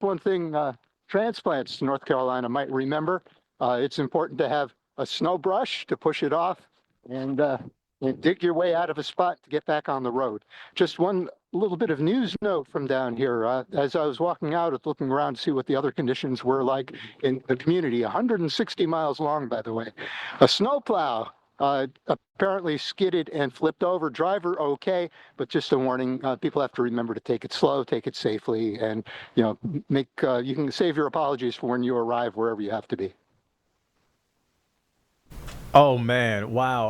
one thing transplants to North Carolina might remember. It's important to have a snow brush to push it off and dig your way out of a spot to get back on the road. Just one little bit of news note from down here. As I was walking out, looking around to see what the other conditions were like in the community, 160 miles long, by the way. A snowplow apparently skidded and flipped over. Driver okay, but just a warning: people have to remember to take it slow, take it safely, and make you can save your apologies for when you arrive wherever you have to be. Oh man, wow.